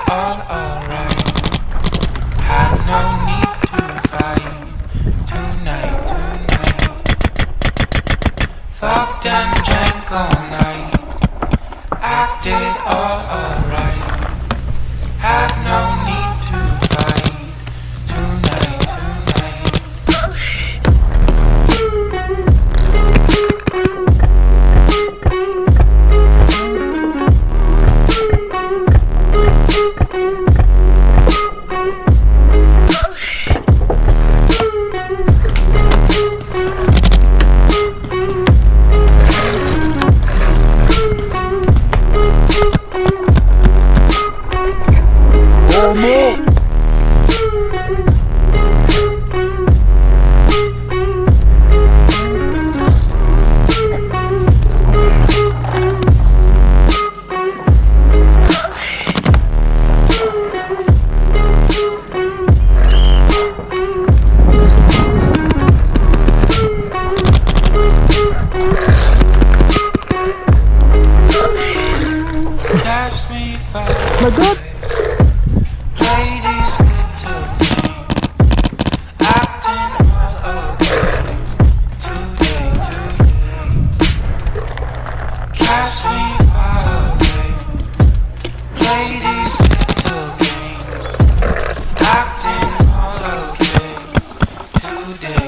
all alright. Had no need to fight tonight. Fucked and drank all night. Acted all alright. Had no need to fight tonight. Cast me far away. Play these little games. Acting all okay. Today. Cast me far away. Play these little games. Acting all okay. Today.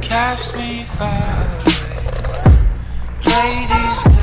Cast me far away. Play these